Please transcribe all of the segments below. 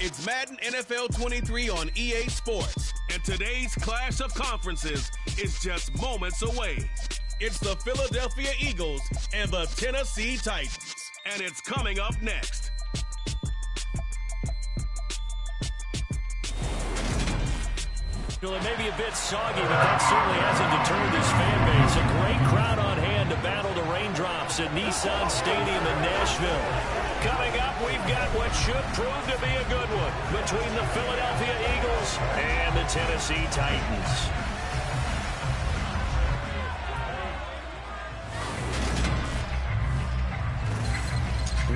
It's Madden NFL 23 on EA Sports, and today's clash of conferences is just moments away. It's the Philadelphia Eagles and the Tennessee Titans, and it's coming up next. Well, it may be a bit soggy, but that certainly hasn't deterred this fan base. A great crowd on hand to battle the raindrops at Nissan Stadium in Nashville. Coming up, we've got what should prove to be a good one between the Philadelphia Eagles and the Tennessee Titans.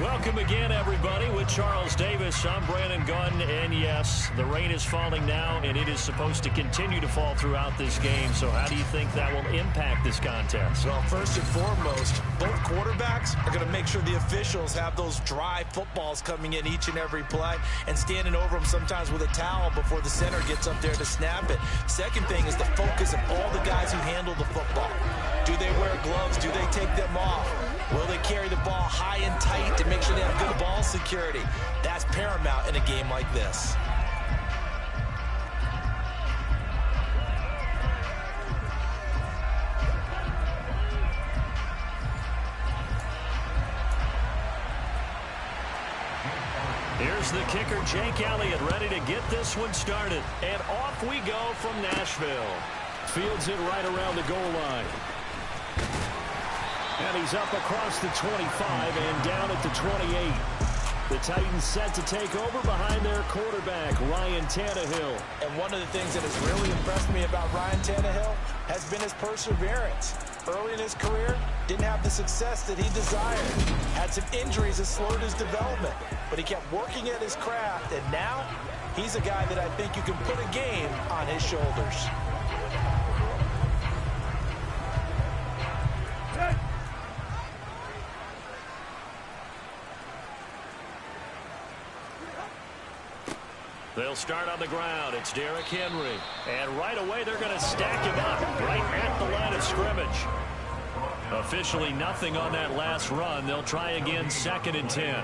Welcome again, everybody, with Charles Davis. I'm Brandon Gunn, and yes, the rain is falling now, and it is supposed to continue to fall throughout this game. So how do you think that will impact this contest? Well, first and foremost, both quarterbacks are going to make sure the officials have those dry footballs coming in each and every play and standing over them sometimes with a towel before the center gets up there to snap it. Second thing is the focus of all the guys who handle the football. Do they wear gloves? Do they take them off? Will they carry the ball high and tight to make sure they have good ball security? That's paramount in a game like this. Here's the kicker, Jake Elliott, ready to get this one started. And off we go from Nashville. Fields it right around the goal line. And he's up across the 25 and down at the 28. The Titans set to take over behind their quarterback, Ryan Tannehill. And one of the things that has really impressed me about Ryan Tannehill has been his perseverance. Early in his career, didn't have the success that he desired. Had some injuries that slowed his development. But he kept working at his craft, and now he's a guy that I think you can put a game on his shoulders. They'll start on the ground. It's Derrick Henry. And right away, they're going to stack him up right at the line of scrimmage. Officially nothing on that last run. They'll try again, 2nd and 10.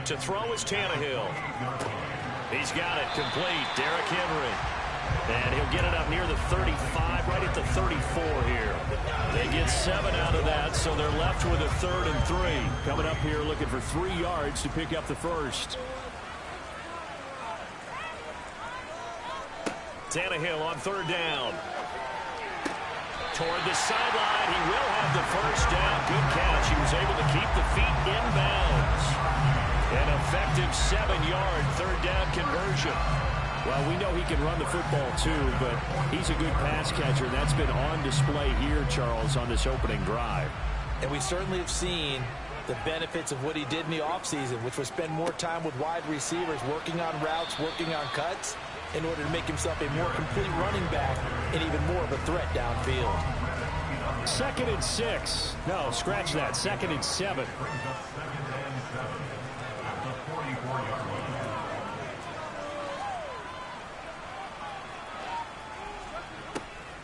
To throw is Tannehill. He's got it complete. Derrick Henry. And he'll get it up near the 35, right at the 34 here. They get 7 out of that, so they're left with a 3rd and 3. Coming up here looking for 3 yards to pick up the first. Tannehill on 3rd down. Toward the sideline. He will have the first down. Good catch. He was able to keep the feet in bounds. An effective 7-yard 3rd down conversion. Well, we know he can run the football too, but he's a good pass catcher. And that's been on display here, Charles, on this opening drive. And we certainly have seen the benefits of what he did in the offseason, which was spend more time with wide receivers, working on routes, working on cuts, in order to make himself a more complete running back and even more of a threat downfield. 2nd and 6. No, scratch that. 2nd and 7.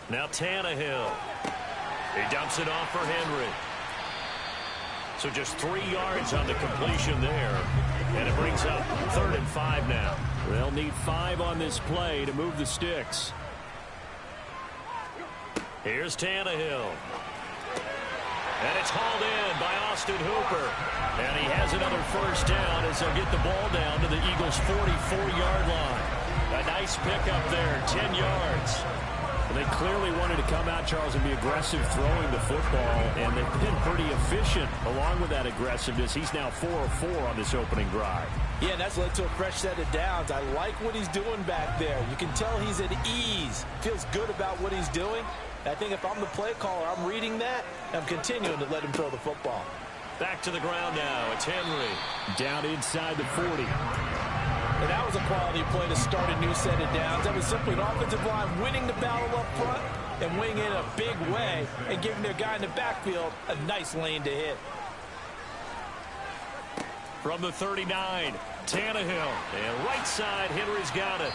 Now Tannehill. He dumps it off for Henry. So just 3 yards on the completion there. And it brings up 3rd and 5 now. They'll need 5 on this play to move the sticks. Here's Tannehill. And it's hauled in by Austin Hooper. And he has another first down as they'll get the ball down to the Eagles' 44-yard line. A nice pickup there, 10 yards. They clearly wanted to come out, Charles, and be aggressive throwing the football, and they've been pretty efficient along with that aggressiveness. He's now 4 of 4 on this opening drive. Yeah, and that's led to a fresh set of downs. I like what he's doing back there. You can tell he's at ease, feels good about what he's doing. I think if I'm the play caller, I'm reading that, and I'm continuing to let him throw the football. Back to the ground now. It's Henry. Down inside the 40. And that was a quality play to start a new set of downs. That was simply an offensive line winning the battle up front and winning in a big way and giving their guy in the backfield a nice lane to hit. From the 39, Tannehill. And right side, Henry's got it.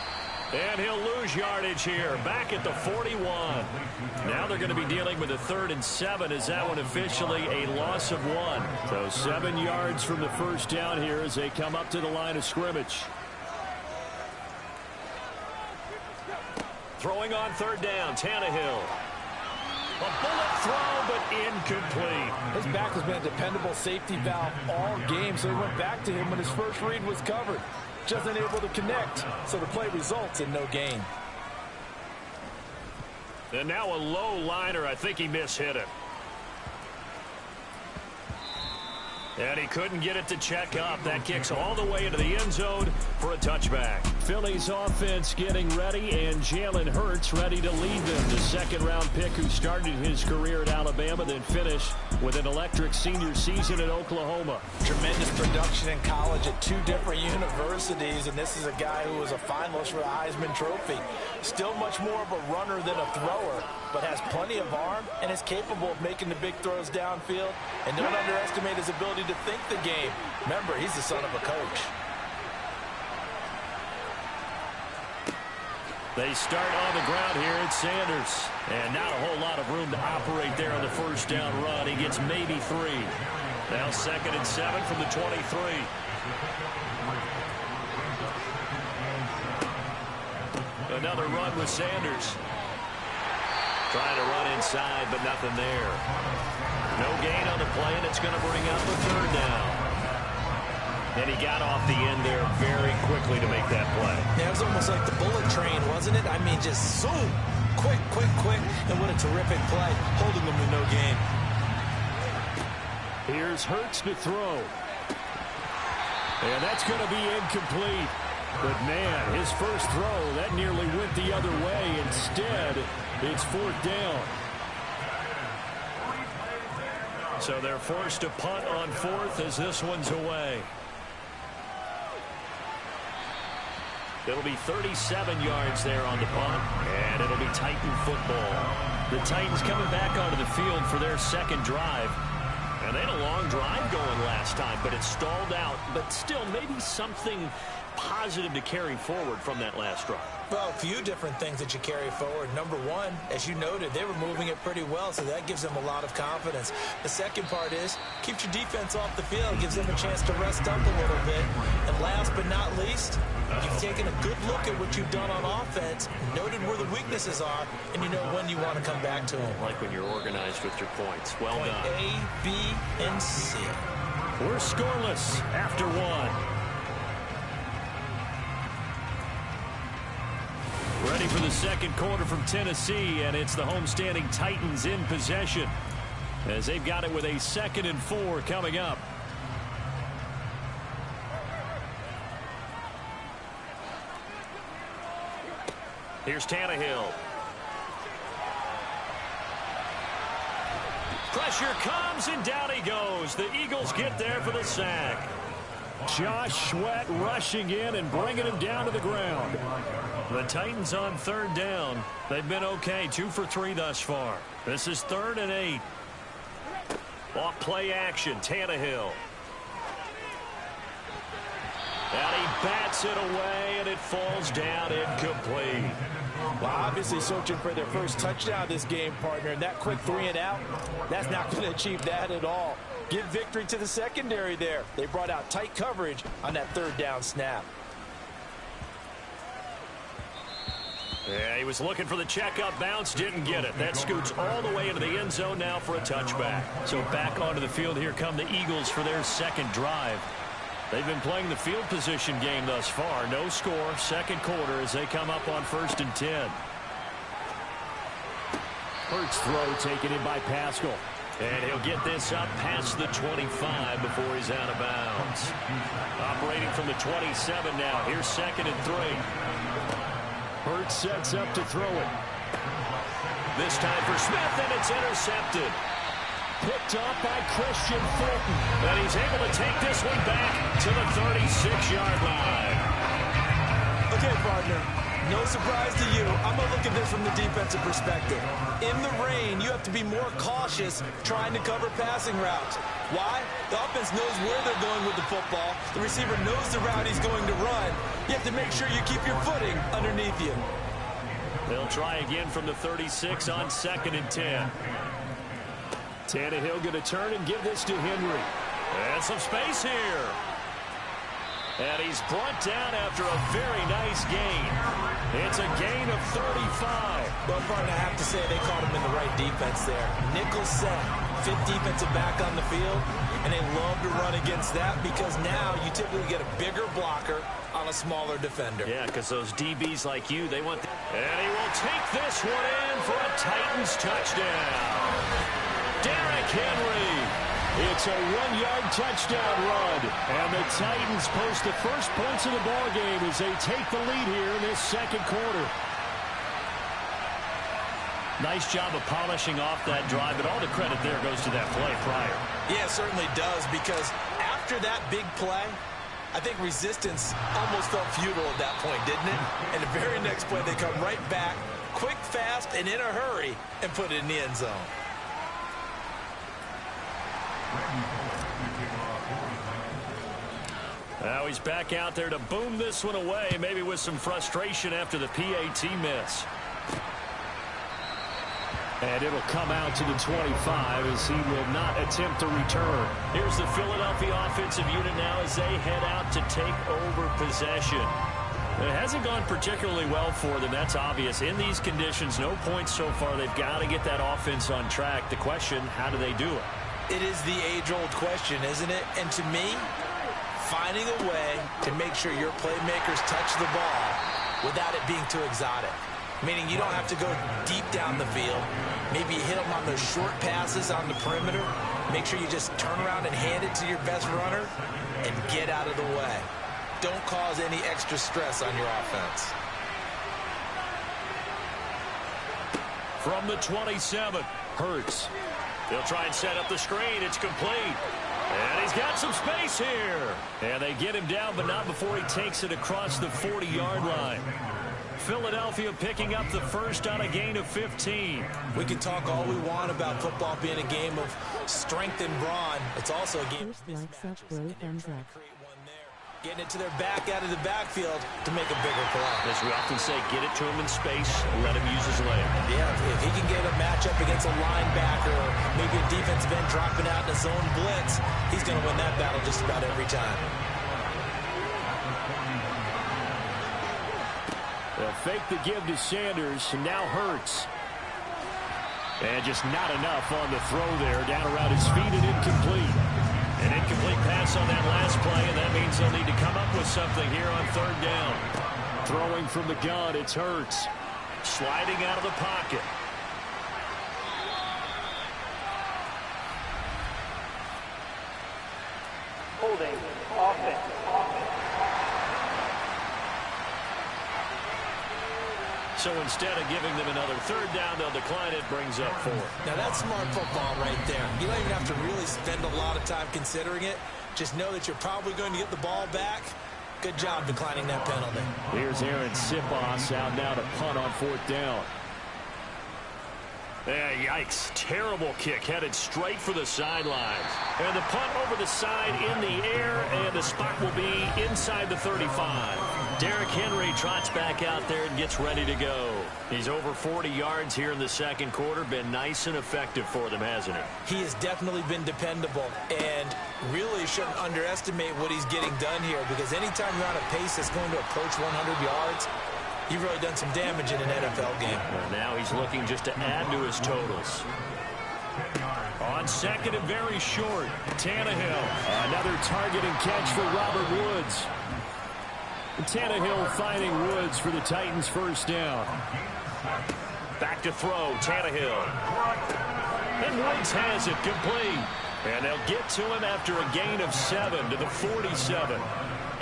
And he'll lose yardage here, back at the 41. Now they're going to be dealing with a 3rd and 7. Is that one officially a loss of 1? So 7 yards from the first down here as they come up to the line of scrimmage. Throwing on 3rd down, Tannehill. A bullet throw, but incomplete. His back has been a dependable safety valve all game, so he went back to him when his first read was covered. Just unable to connect, so the play results in no gain. And now a low liner. I think he mishit it. And he couldn't get it to check up. That kicks all the way into the end zone for a touchback. Philly's offense getting ready, and Jalen Hurts ready to lead them. The second-round pick who started his career at Alabama, then finished with an electric senior season at Oklahoma. Tremendous production in college at 2 different universities, and this is a guy who was a finalist for the Heisman Trophy. Still much more of a runner than a thrower, but has plenty of arm and is capable of making the big throws downfield. And don't underestimate his ability to think the game. Remember, he's the son of a coach. They start on the ground here at Sanders. And not a whole lot of room to operate there on the first down run. He gets maybe 3. Now 2nd and 7 from the 23. Another run with Sanders. Trying to run inside, but nothing there. No gain on the play, and it's going to bring up a 3rd down. And he got off the end there very quickly to make that play. Yeah, it was almost like the bullet train, wasn't it? I mean, just zoom. Quick, quick, quick. And what a terrific play, holding them to no gain. Here's Hurts to throw. And that's going to be incomplete. But, man, his first throw, that nearly went the other way. Instead, it's 4th down. So they're forced to punt on 4th as this one's away. It'll be 37 yards there on the punt, and it'll be Titan football. The Titans coming back onto the field for their second drive. And they had a long drive going last time, but it stalled out. But still, maybe something positive to carry forward from that last drive. Well, a few different things that you carry forward. Number one, as you noted, they were moving it pretty well, so that gives them a lot of confidence. The second part is, keeps your defense off the field, gives them a chance to rest up a little bit. And last but not least, you've taken a good look at what you've done on offense, noted where the weaknesses are, and you know when you want to come back to them. Like when you're organized with your points. Well done. A, B, and C. We're scoreless after 1. Ready for the second quarter from Tennessee, and it's the homestanding Titans in possession as they've got it with a 2nd and 4 coming up. Here's Tannehill. Pressure comes, and down he goes. The Eagles get there for the sack. Josh Sweat rushing in and bringing him down to the ground. The Titans on 3rd down. They've been okay, 2 for 3 thus far. This is 3rd and 8. Off play action, Tannehill. And he bats it away, and it falls down incomplete. Well, obviously searching for their first touchdown this game, partner. And that quick 3 and out, that's not going to achieve that at all. Give victory to the secondary there. They brought out tight coverage on that 3rd down snap. Yeah, he was looking for the checkup bounce, didn't get it. That scoots all the way into the end zone now for a touchback. So back onto the field, here come the Eagles for their second drive. They've been playing the field position game thus far. No score, second quarter as they come up on 1st and 10. Hurts throw taken in by Pascal. And he'll get this up past the 25 before he's out of bounds. Operating from the 27 now. Here's 2nd and 3. Hurts sets up to throw it. This time for Smith, and it's intercepted. Picked up by Christian Fulton. And he's able to take this one back to the 36-yard line. Okay, partner. No surprise to you. I'm going to look at this from the defensive perspective. In the rain, you have to be more cautious trying to cover passing routes. Why? The offense knows where they're going with the football. The receiver knows the route he's going to run. You have to make sure you keep your footing underneath you. They'll try again from the 36 on 2nd and 10. Tannehill going to turn and give this to Henry. And some space here. And he's brought down after a very nice gain. It's a gain of 35. Well, partner, I have to say they caught him in the right defense there. Nickel set, 5th defensive back on the field, and they love to run against that because now you typically get a bigger blocker on a smaller defender. Yeah, because those DBs like you, they want... And he will take this one in for a Titans touchdown. Derrick Henry. It's a 1-yard touchdown run. And the Titans post the first points of the ball game as they take the lead here in this 2nd quarter. Nice job of polishing off that drive, but all the credit there goes to that play prior. Yeah, it certainly does, because after that big play, I think resistance almost felt futile at that point, didn't it? And the very next play, they come right back, quick, fast, and in a hurry, and put it in the end zone. Now he's back out there to boom this one away, maybe with some frustration after the PAT miss. And it'll come out to the 25 as he will not attempt to return. Here's the Philadelphia offensive unit now as they head out to take over possession. It hasn't gone particularly well for them, that's obvious. In these conditions, no points so far. They've got to get that offense on track. The question, how do they do it? It is the age-old question, isn't it? And to me, finding a way to make sure your playmakers touch the ball without it being too exotic. Meaning you don't have to go deep down the field. Maybe you hit them on those short passes on the perimeter. Make sure you just turn around and hand it to your best runner and get out of the way. Don't cause any extra stress on your offense. From the 27, Hurts. They'll try and set up the screen. It's complete. And he's got some space here. And they get him down, but not before he takes it across the 40-yard line. Philadelphia picking up the first on a gain of 15. We can talk all we want about football being a game of strength and brawn. It's also a game of mismatches. Getting it to their back out of the backfield to make a bigger play. As we often say, get it to him in space, let him use his leg. Yeah, if he can get a matchup against a linebacker or maybe a defensive end dropping out in a zone blitz, he's going to win that battle just about every time. They'll fake the give to Sanders, and now Hurts. And just not enough on the throw there. Down around his feet and incomplete. An incomplete pass on that last play, and that means they'll need to come up with something here on 3rd down. Throwing from the gun, it's Hurts. Sliding out of the pocket. Holding offense. So instead of giving them another 3rd down, they'll decline it, brings up 4. Now that's smart football right there. You don't even have to really spend a lot of time considering it. Just know that you're probably going to get the ball back. Good job declining that penalty. Here's Aaron Sipos out now to punt on 4th down. Yikes. Terrible kick headed straight for the sidelines. And the punt over the side in the air, and the spot will be inside the 35. Derrick Henry trots back out there and gets ready to go. He's over 40 yards here in the 2nd quarter. Been nice and effective for them, hasn't he? He has definitely been dependable, and really shouldn't underestimate what he's getting done here, because anytime you're on a pace that's going to approach 100 yards, you've really done some damage in an NFL game. And now he's looking just to add to his totals. On 2nd and very short, Tannehill. Another target and catch for Robert Woods. Tannehill finding Woods for the Titans' 1st down. Back to throw, Tannehill. And Woods has it complete. And they'll get to him after a gain of 7 to the 47.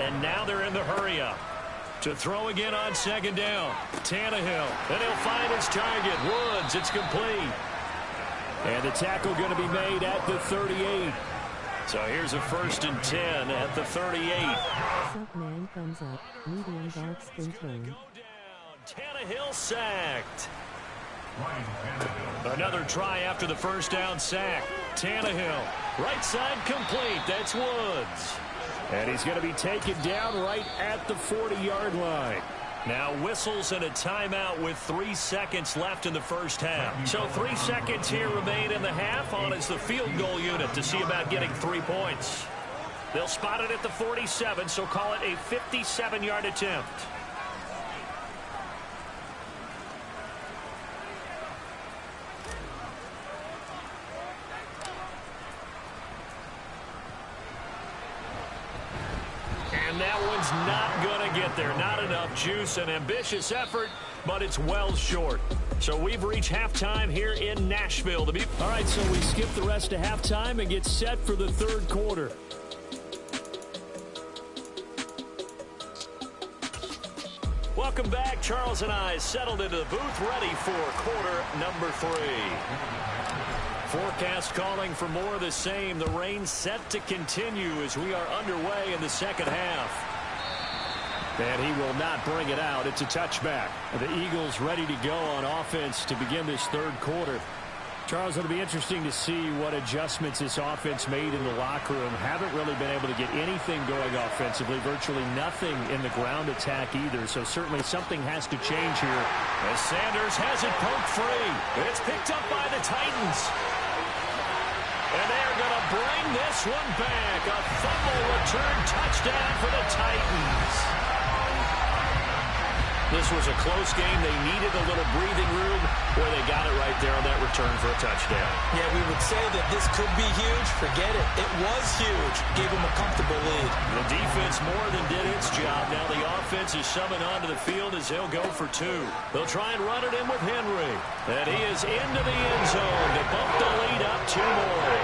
And now they're in the hurry-up. To throw again on 2nd down. Tannehill. And he'll find his target. Woods, it's complete. And the tackle going to be made at the 38. So here's a 1st and 10 at the 38. Man comes up, medium dark skin tone. Tannehill sacked. Another try after the 1st down sack. Tannehill. Right side complete. That's Woods. And he's going to be taken down right at the 40-yard line. Now whistles and a timeout with 3 seconds left in the first half. So 3 seconds here remain in the half. On is the field goal unit to see about getting 3 points. They'll spot it at the 47, so call it a 57-yard attempt. And that one's not going to get there. Not enough juice. An ambitious effort, but it's well short. So we've reached halftime here in Nashville. All right, so we skip the rest of halftime and get set for the third quarter. Welcome back. Charles and I settled into the booth, ready for quarter number 3. Forecast calling for more of the same. The rain set to continue as we are underway in the second half. And he will not bring it out. It's a touchback. The Eagles ready to go on offense to begin this third quarter. Charles, it'll be interesting to see what adjustments this offense made in the locker room. Haven't really been able to get anything going offensively. Virtually nothing in the ground attack either. So certainly something has to change here. As Sanders has it poked free. It's picked up by the Titans. And they're going to bring this one back. A fumble return touchdown for the Titans. This was a close game. They needed a little breathing room where they got it right there on that return for a touchdown. Yeah, we would say that this could be huge. Forget it. It was huge. Gave them a comfortable lead. The defense more than did its job. Now the offense is summoned onto the field as they'll go for 2. They'll try and run it in with Henry. And he is into the end zone to bump the lead up 2 more.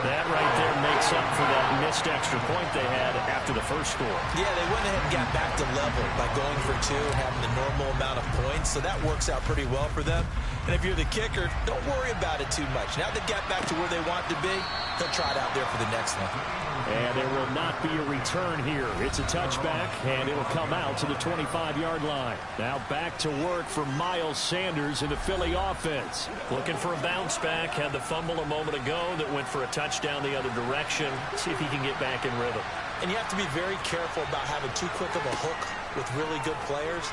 That right there makes up for that missed extra point they had after the first score. Yeah, they went ahead and got back to level by going for 2 and having the normal amount of points. So that works out pretty well for them. And if you're the kicker, don't worry about it too much. Now they got back to where they want to be, they'll try it out there for the next one. And there will not be a return here. It's a touchback, and it'll come out to the 25-yard line. Now back to work for Miles Sanders in the Philly offense. Looking for a bounce back. Had the fumble a moment ago that went for a touchdown the other direction. See if he can get back in rhythm. And you have to be very careful about having too quick of a hook with really good players.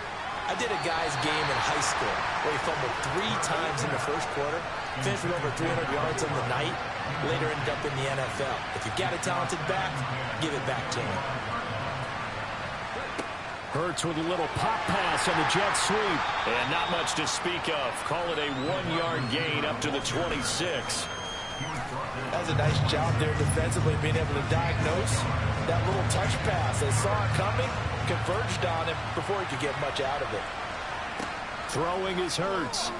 I did a guy's game in high school where he fumbled 3 times in the first quarter, finished with over 300 yards on the night, later ended up in the NFL. If you've got a talented back, give it back to him. Hurts with a little pop pass on the jet sweep. And not much to speak of. Call it a 1-yard gain up to the 26. That's a nice job there defensively, being able to diagnose that little touch pass. They saw it coming, converged on him before he could get much out of it. Throwing is Hurts.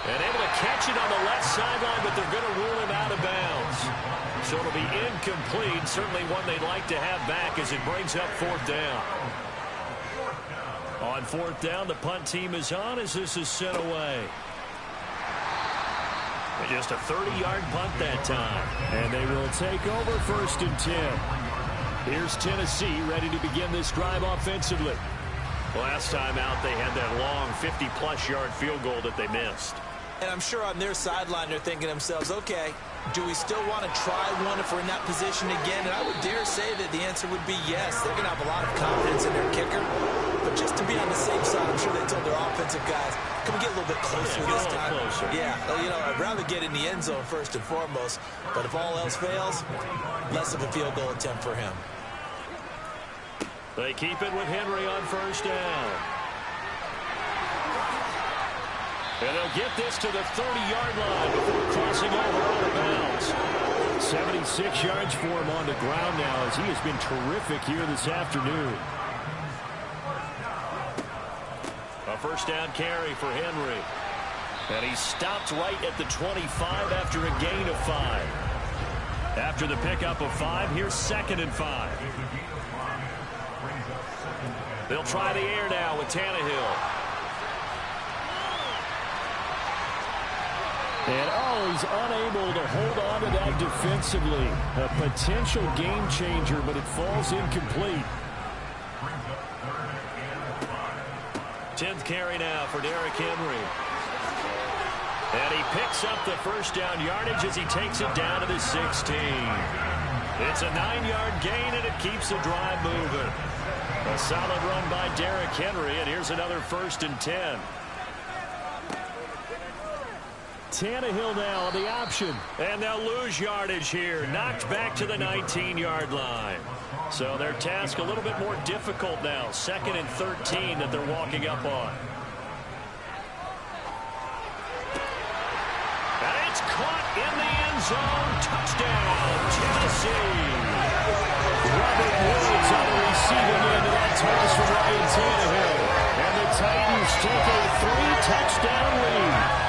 And able to catch it on the left sideline, but they're going to rule him out of bounds. So it'll be incomplete. Certainly one they'd like to have back as it brings up 4th down. On 4th down, the punt team is on as this is sent away. Just a 30-yard punt that time. And they will take over 1st and 10. Here's Tennessee ready to begin this drive offensively. Last time out, they had that long 50-plus yard field goal that they missed. And I'm sure on their sideline they're thinking to themselves, okay, do we still want to try one if we're in that position again? And I would dare say that the answer would be yes. They're going to have a lot of confidence in their kicker. But just to be on the safe side, I'm sure they told their offensive guys, can we get a little bit closer this time? Closer. Yeah, you know, I'd rather get in the end zone first and foremost. But if all else fails, less of a field goal attempt for him. They keep it with Henry on 1st down. And they'll get this to the 30-yard line before crossing over out of bounds. 76 yards for him on the ground now as he has been terrific here this afternoon. A 1st down carry for Henry. And he stopped right at the 25 after a gain of 5. After the pickup of 5, here's 2nd and 5. They'll try the air now with Tannehill. And, he's unable to hold on to that defensively. A potential game changer, but it falls incomplete. 10th carry now for Derrick Henry. And he picks up the first down yardage as he takes it down to the 16. It's a 9-yard gain, and it keeps the drive moving. A solid run by Derrick Henry, and here's another 1st and 10. Tannehill now on the option. And they'll lose yardage here. Knocked back to the 19-yard line. So their task a little bit more difficult now. 2nd and 13 that they're walking up on. And it's caught in the end zone. Touchdown, Tennessee. Robert Woods on the receiving end of that toss from Ryan Tannehill. And the Titans take a 3-touchdown lead.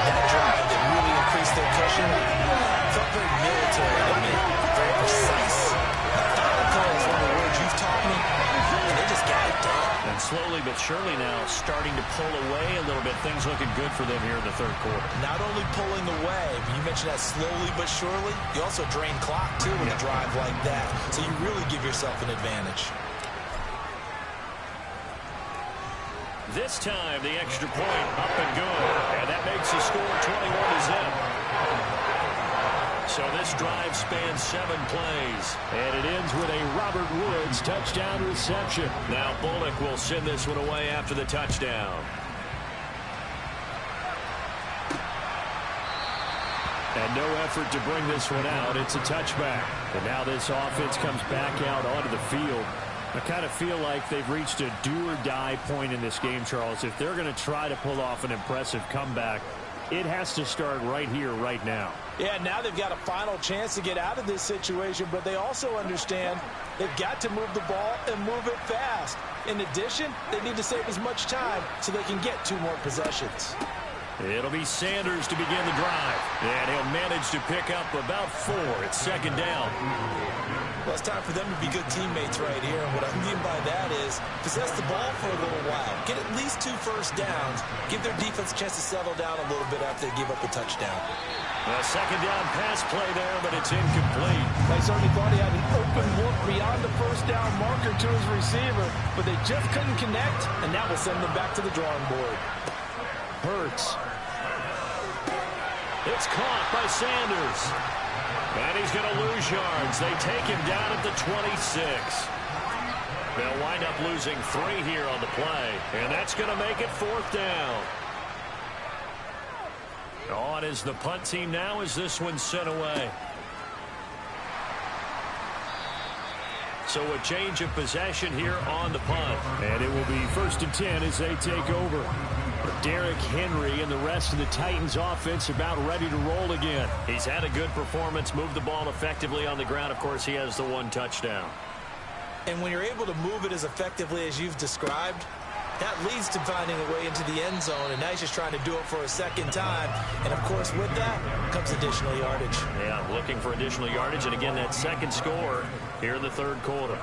That drive that really increased their cushion felt very military. I mean, very precise. Final call is one of the words you've taught me, and they just got it done. And slowly but surely now starting to pull away a little bit. Things looking good for them here in the 3rd quarter. Not only pulling away, but you mentioned that slowly but surely, you also drain clock, too, in a drive like that. So you really give yourself an advantage. This time, the extra point up and good. And that makes the score 21-0. So this drive spans 7 plays. And it ends with a Robert Woods touchdown reception. Now Bullock will send this one away after the touchdown. And no effort to bring this one out. It's a touchback. And now this offense comes back out onto the field. I kind of feel like they've reached a do-or-die point in this game, Charles. If they're going to try to pull off an impressive comeback, it has to start right here, right now. Yeah, now they've got a final chance to get out of this situation, but they also understand they've got to move the ball and move it fast. In addition, they need to save as much time so they can get 2 more possessions. It'll be Sanders to begin the drive. And he'll manage to pick up about 4. It's 2nd down. Well, it's time for them to be good teammates right here. And what I mean by that is possess the ball for a little while. Get at least 2 first downs. Give their defense a chance to settle down a little bit after they give up the touchdown. A 2nd down pass play there, but it's incomplete. They certainly thought he had an open look beyond the first down marker to his receiver, but they just couldn't connect, and that will send them back to the drawing board. Hurts. It's caught by Sanders. And he's going to lose yards. They take him down at the 26. They'll wind up losing 3 here on the play. And that's going to make it 4th down. On is the punt team now as this one's sent away. So a change of possession here on the punt. And it will be 1st and 10 as they take over. Derrick Henry and the rest of the Titans offense about ready to roll again. He's had a good performance, moved the ball effectively on the ground. Of course, he has the 1 touchdown. And when you're able to move it as effectively as you've described, that leads to finding a way into the end zone, and now he's just trying to do it for a 2nd time. And, of course, with that comes additional yardage. Yeah, looking for additional yardage, and again, that 2nd score here in the 3rd quarter.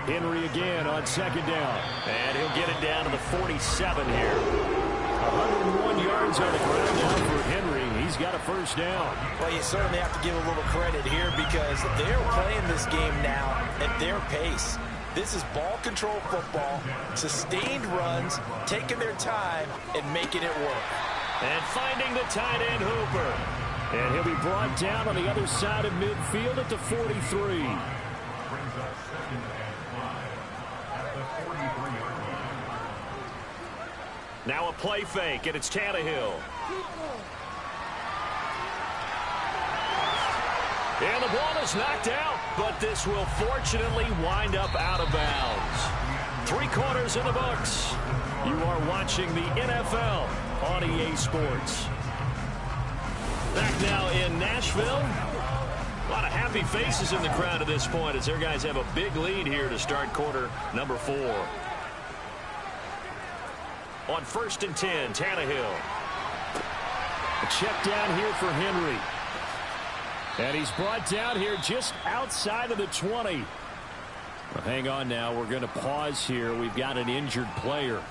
Henry again on 2nd down. And he'll get it down to the 47 here. 101 yards on the ground now for Henry. He's got a 1st down. Well, you certainly have to give a little credit here because they're playing this game now at their pace. This is ball control football, sustained runs, taking their time, and making it work. And finding the tight end Hooper. And he'll be brought down on the other side of midfield at the 43. Now a play fake, and it's Tannehill. And the ball is knocked out, but this will fortunately wind up out of bounds. 3 quarters in the books. You are watching the NFL on EA Sports. Back now in Nashville. A lot of happy faces in the crowd at this point as their guys have a big lead here to start quarter number 4. On 1st and 10, Tannehill. A check down here for Henry. And he's brought down here just outside of the 20. Well, hang on now. We're going to pause here. We've got an injured player.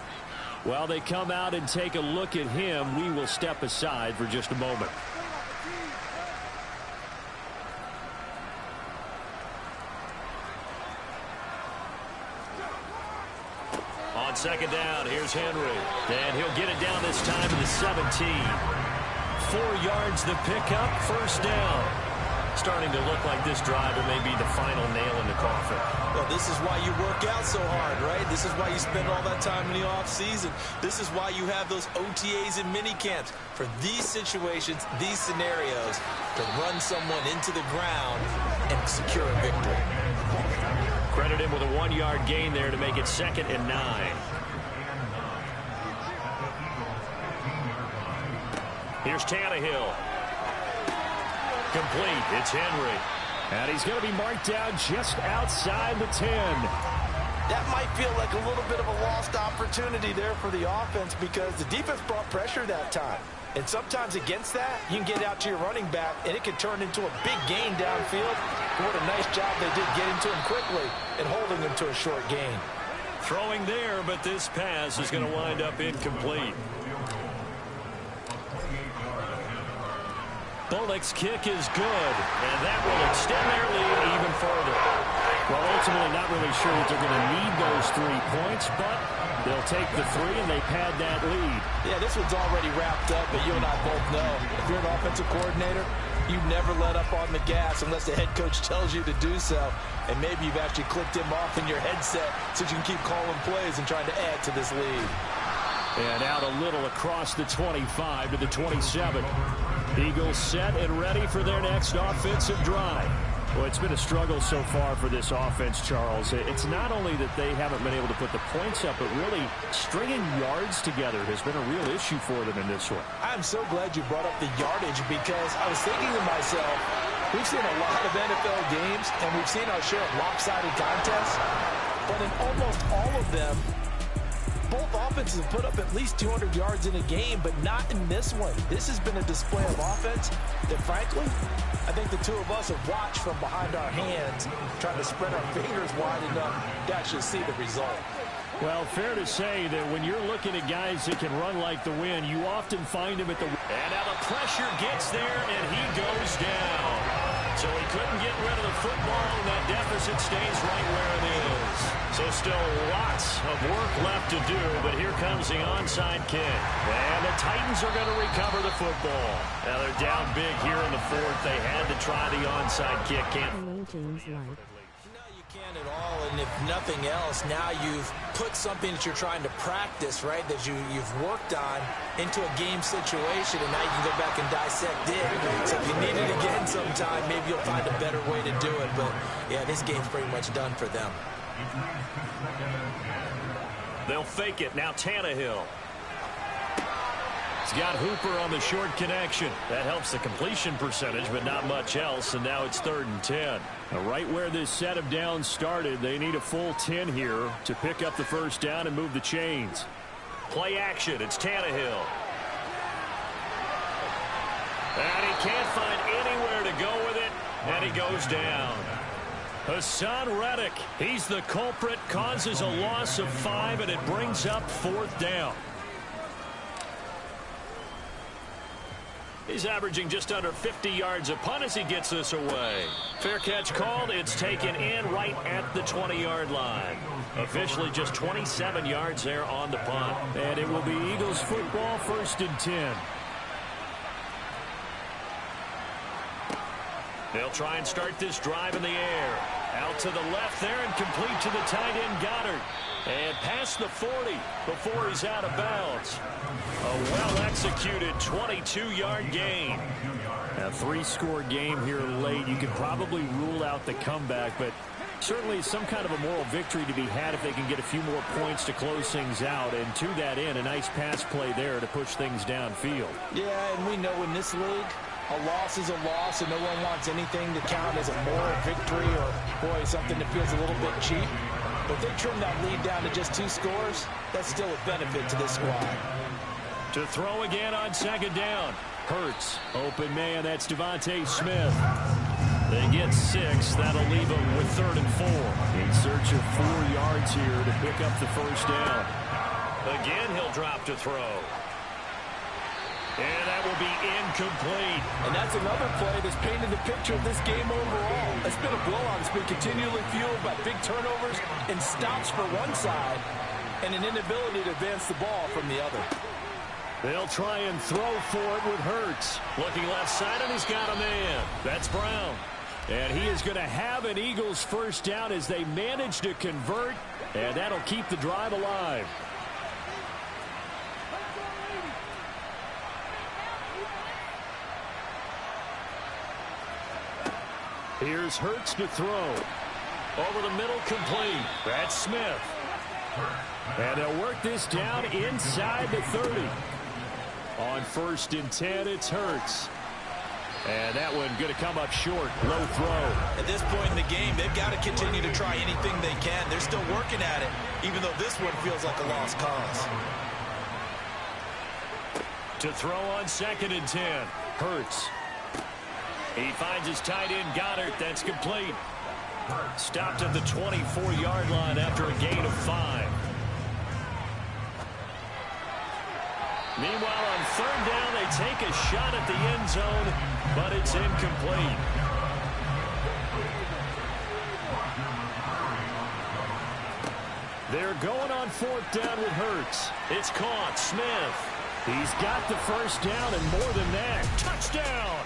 While they come out and take a look at him, we will step aside for just a moment. On On second down, here's Henry. And he'll get it down this time to the 17. 4 yards the pickup, first down. Starting to look like this drive may be the final nail in the coffin. Well, this is why you work out so hard, right? This is why you spend all that time in the offseason. This is why you have those OTAs and mini camps. For these situations, these scenarios, to run someone into the ground and secure a victory. Credit him with a 1-yard gain there to make it 2nd and 9. Here's Tannehill. Complete. It's Henry. And he's going to be marked down just outside the 10. That might feel like a little bit of a lost opportunity there for the offense because the defense brought pressure that time. And sometimes against that, you can get out to your running back, and it can turn into a big gain downfield. What a nice job they did getting to him quickly and holding him to a short gain. Throwing there, but this pass is going to wind up incomplete. Bullock's kick is good, and that will extend their lead even further. Well, ultimately, not really sure that they're going to need those 3 points, but they'll take the 3, and they pad that lead. Yeah, this one's already wrapped up, but you and I both know if you're an offensive coordinator, you never let up on the gas unless the head coach tells you to do so. And maybe you've actually clicked him off in your headset so you can keep calling plays and trying to add to this lead. And out a little across the 25 to the 27. Eagles set and ready for their next offensive drive. Well, it's been a struggle so far for this offense, Charles. It's not only that they haven't been able to put the points up, but really stringing yards together has been a real issue for them in this one. I'm so glad you brought up the yardage because I was thinking to myself, we've seen a lot of NFL games and we've seen our share of lopsided contests, but in almost all of them, both offenses have put up at least 200 yards in a game, but not in this one. This has been a display of offense that, frankly, I think the two of us have watched from behind our hands, trying to spread our fingers wide enough to actually see the result. Well, fair to say that when you're looking at guys that can run like the wind, you often find them at the... And now the pressure gets there, and he goes down. So he couldn't get rid of the football, and that deficit stays right where it is. So still lots of work left to do, but here comes the onside kick. And the Titans are going to recover the football. Now they're down big here in the 4th. They had to try the onside kick. Hello, James White. Can at all, and if nothing else, now you've put something that you're trying to practice, right, that you've worked on into a game situation, and now you can go back and dissect it. So if you need it again sometime, maybe you'll find a better way to do it. But yeah, this game's pretty much done for them. They'll fake it. Now Tannehill. He's got Hooper on the short connection. That helps the completion percentage, but not much else, and now it's 3rd and 10. Now, right where this set of downs started, they need a full 10 here to pick up the first down and move the chains. Play action. It's Tannehill. And he can't find anywhere to go with it, and he goes down. Hassan Reddick, he's the culprit, causes a loss of 5, and it brings up 4th down. He's averaging just under 50 yards a punt as he gets this away. Fair catch called. It's taken in right at the 20-yard line. Officially just 27 yards there on the punt. And it will be Eagles football, 1st and 10. They'll try and start this drive in the air. Out to the left there and complete to the tight end Goddard. And past the 40 before he's out of bounds. A well-executed 22-yard gain. A 3-score game here late. You can probably rule out the comeback, but certainly some kind of a moral victory to be had if they can get a few more points to close things out. And to that end, a nice pass play there to push things downfield. Yeah, and we know in this league, a loss is a loss, and no one wants anything to count as a moral victory or, boy, something that feels a little bit cheap. But if they trim that lead down to just 2 scores, that's still a benefit to this squad. To throw again on 2nd down. Hurts. Open man, that's Devontae Smith. They get 6. That'll leave them with 3rd and 4. In search of 4 yards here to pick up the first down. Again, he'll drop to throw. And that will be incomplete. And that's another play that's painted the picture of this game overall. It's been a blowout. It's been continually fueled by big turnovers and stops for one side. and an inability to advance the ball from the other. They'll try and throw for it with Hurts. Looking left side, and he's got a man. That's Brown. And he is going to have an Eagles first down as they manage to convert, and that'll keep the drive alive. Here's Hurts to throw. Over the middle, complete. That's Smith. And they'll work this down inside the 30. On 1st and 10, it's Hurts. And that one going to come up short. Low throw. At this point in the game, they've got to continue to try anything they can. They're still working at it, even though this one feels like a lost cause. To throw on 2nd and 10, Hurts. He finds his tight end, Goddard. That's complete. Stopped at the 24-yard line after a gain of 5. Meanwhile, on 3rd down, they take a shot at the end zone, but it's incomplete. They're going on 4th down with Hurts. It's caught. Smith. He's got the first down and more than that. Touchdown!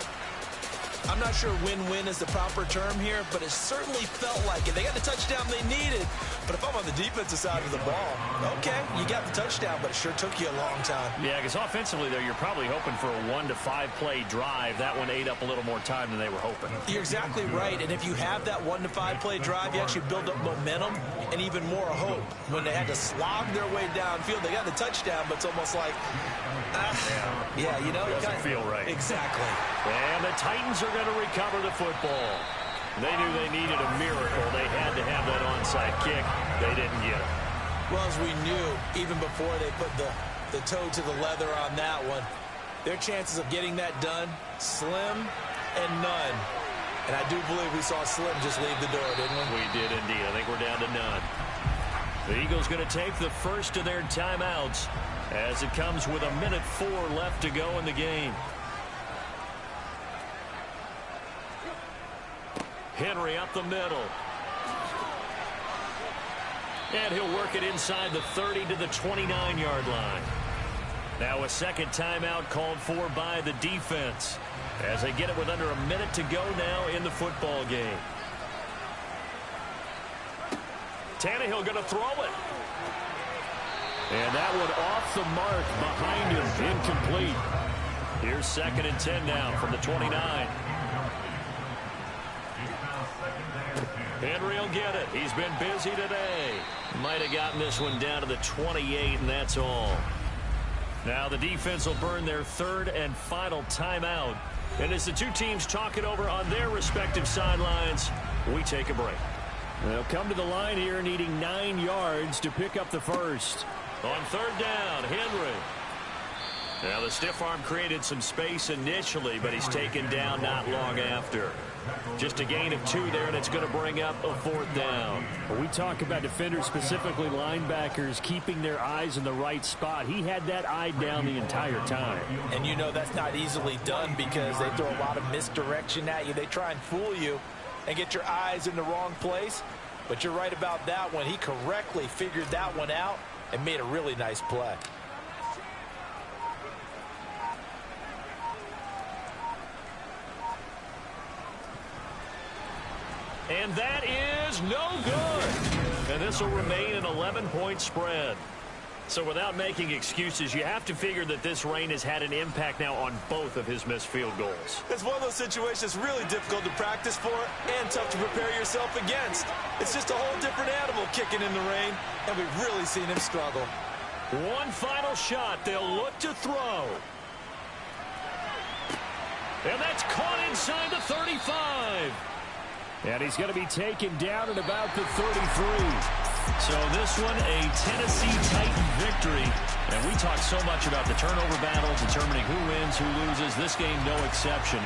I'm not sure win-win is the proper term here, but it certainly felt like it. They got the touchdown they needed, but if I'm on the defensive side of the ball, okay, you got the touchdown, but it sure took you a long time. Yeah, because offensively, though, you're probably hoping for a 1 to 5 play drive. That one ate up a little more time than they were hoping. You're exactly right, and if you have that 1 to 5 play drive, you actually build up momentum and even more hope. When they had to slog their way downfield, they got the touchdown, but it's almost like, yeah, you know, doesn't feel right. Exactly. And the Titans are going to recover the football. They knew they needed a miracle. They had to have that onside kick. They didn't get it. Well, as we knew, even before they put the toe to the leather on that one, their chances of getting that done, slim and none. And I do believe we saw Slim just leave the door, didn't we? We did indeed. I think we're down to none. The Eagles going to take the first of their timeouts as it comes with 1:04 left to go in the game. Henry up the middle. And he'll work it inside the 30 to the 29-yard line. Now a second timeout called for by the defense as they get it with under a minute to go now in the football game. Tannehill going to throw it. And that one off the mark behind him, incomplete. Here's 2nd and 10 now from the 29. Henry will get it. He's been busy today. Might have gotten this one down to the 28, and that's all. Now the defense will burn their 3rd and final timeout. And as the two teams talk it over on their respective sidelines, we take a break. They'll come to the line here needing 9 yards to pick up the first. On 3rd down, Henry. Now the stiff arm created some space initially, but he's taken down not long after. Just a gain of 2 there, and it's going to bring up a 4th down. We talk about defenders, specifically linebackers, keeping their eyes in the right spot. He had that eye down the entire time. And you know that's not easily done because they throw a lot of misdirection at you. They try and fool you and get your eyes in the wrong place. But you're right about that one. He correctly figured that one out and made a really nice play. And that is no good. And this will remain an 11-point spread. So without making excuses, you have to figure that this rain has had an impact now on both of his missed field goals. It's one of those situations really difficult to practice for and tough to prepare yourself against. It's just a whole different animal kicking in the rain, and we've really seen him struggle. One final shot. They'll look to throw. And that's caught inside the 35. And he's going to be taken down at about the 33. So this one, a Tennessee Titan victory. And we talk so much about the turnover battle, determining who wins, who loses. This game, no exception.